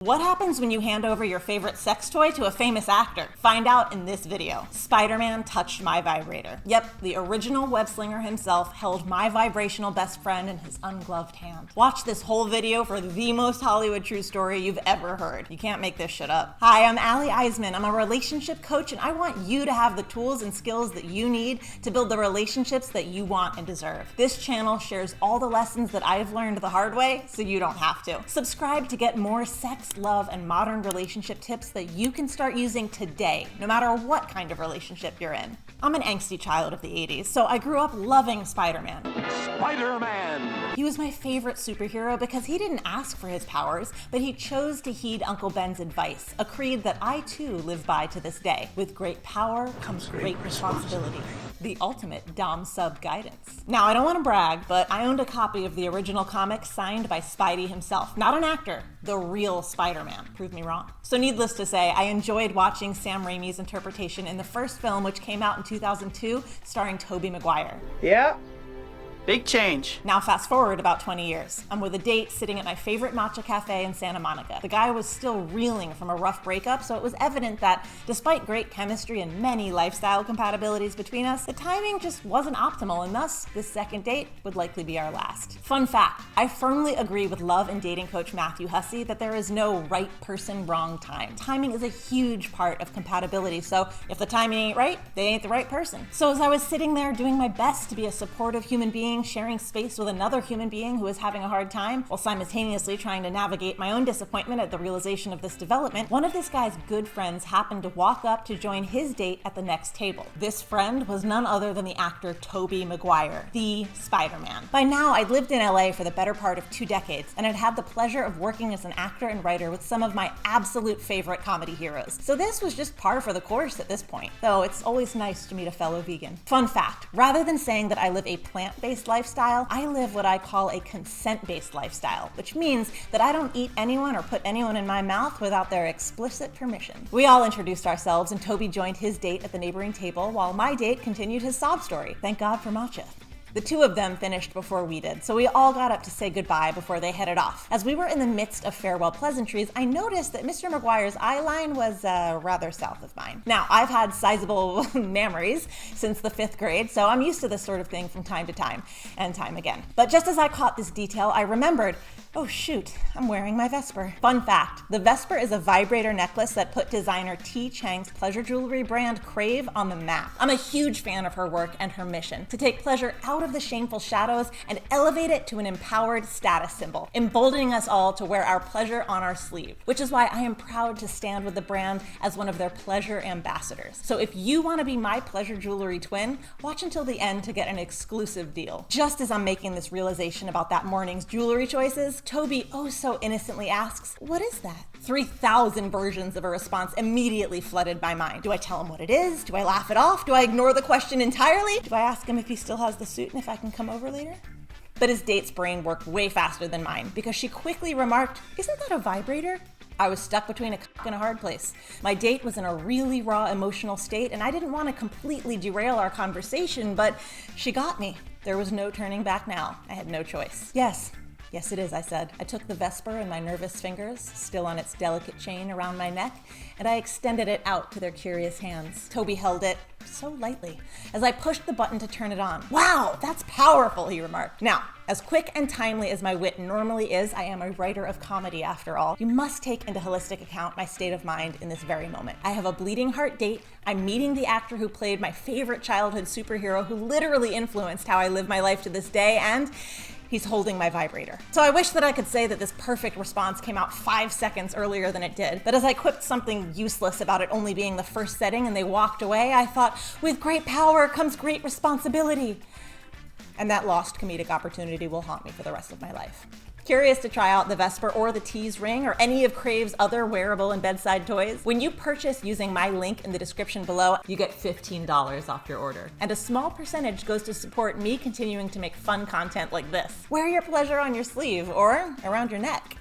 What happens when you hand over your favorite sex toy to a famous actor? Find out in this video. Spider-Man touched my vibrator. Yep, the original web-slinger himself held my vibrational best friend in his ungloved hand. Watch this whole video for the most Hollywood true story you've ever heard. You can't make this shit up. Hi, I'm Iseman. I'm a relationship coach, and I want you to have the tools and skills that you need to build the relationships that you want and deserve. This channel shares all the lessons that I've learned the hard way, so you don't have to. Subscribe to get more sex, love, and modern relationship tips that you can start using today, no matter what kind of relationship you're in. I'm an angsty child of the 80s, so I grew up loving Spider-Man. Spider-Man! He was my favorite superhero because he didn't ask for his powers, but he chose to heed Uncle Ben's advice, a creed that I too live by to this day. With great power comes great responsibility. The ultimate dom-sub guidance. Now, I don't want to brag, but I owned a copy of the original comic signed by Spidey himself. Not an actor, the real Spider-Man. Prove me wrong. So needless to say, I enjoyed watching Sam Raimi's interpretation in the first film, which came out in 2002, starring Tobey Maguire. Yeah. Big change. Now fast forward about 20 years. I'm with a date sitting at my favorite matcha cafe in Santa Monica. The guy was still reeling from a rough breakup, so it was evident that despite great chemistry and many lifestyle compatibilities between us, the timing just wasn't optimal, and thus this second date would likely be our last. Fun fact, I firmly agree with love and dating coach Matthew Hussey that there is no right person, wrong time. Timing is a huge part of compatibility, so if the timing ain't right, they ain't the right person. So as I was sitting there doing my best to be a supportive human being, sharing space with another human being who was having a hard time, while simultaneously trying to navigate my own disappointment at the realization of this development, one of this guy's good friends happened to walk up to join his date at the next table. This friend was none other than the actor Tobey Maguire, the Spider-Man. By now, I'd lived in LA for the better part of 2 decades, and I'd had the pleasure of working as an actor and writer with some of my absolute favorite comedy heroes. So this was just par for the course at this point, though it's always nice to meet a fellow vegan. Fun fact, rather than saying that I live a plant-based lifestyle, I live what I call a consent-based lifestyle, which means that I don't eat anyone or put anyone in my mouth without their explicit permission. We all introduced ourselves, and Tobey joined his date at the neighboring table while my date continued his sob story. Thank God for matcha. The two of them finished before we did, so we all got up to say goodbye before they headed off. As we were in the midst of farewell pleasantries, I noticed that Mr. Maguire's eye line was rather south of mine. Now, I've had sizable memories since the 5th grade, so I'm used to this sort of thing from time to time, and time again. But just as I caught this detail, I remembered, oh shoot, I'm wearing my Vesper. Fun fact, the Vesper is a vibrator necklace that put designer T. Chang's pleasure jewelry brand Crave on the map. I'm a huge fan of her work and her mission, to take pleasure out of the shameful shadows and elevate it to an empowered status symbol, emboldening us all to wear our pleasure on our sleeve, which is why I am proud to stand with the brand as one of their pleasure ambassadors. So if you want to be my pleasure jewelry twin, watch until the end to get an exclusive deal. Just as I'm making this realization about that morning's jewelry choices, Tobey oh so innocently asks, "What is that?" 3,000 versions of a response immediately flooded my mind. Do I tell him what it is? Do I laugh it off? Do I ignore the question entirely? Do I ask him if he still has the suit and if I can come over later? But his date's brain worked way faster than mine because she quickly remarked, "Isn't that a vibrator?" I was stuck between a cock and a hard place. My date was in a really raw emotional state, and I didn't want to completely derail our conversation, but she got me. There was no turning back now. I had no choice. Yes, it is, I said. I took the Vesper in my nervous fingers, still on its delicate chain around my neck, and I extended it out to their curious hands. Tobey held it so lightly as I pushed the button to turn it on. "Wow, that's powerful," he remarked. Now, as quick and timely as my wit normally is, I am a writer of comedy after all. You must take into holistic account my state of mind in this very moment. I have a bleeding heart date. I'm meeting the actor who played my favorite childhood superhero who literally influenced how I live my life to this day, and he's holding my vibrator. So I wish that I could say that this perfect response came out 5 seconds earlier than it did. But as I quipped something useless about it only being the first setting and they walked away, I thought, with great power comes great responsibility. And that lost comedic opportunity will haunt me for the rest of my life. Curious to try out the Vesper or the Tease ring or any of Crave's other wearable and bedside toys? When you purchase using my link in the description below, you get $15 off your order. And a small percentage goes to support me continuing to make fun content like this. Wear your pleasure on your sleeve or around your neck.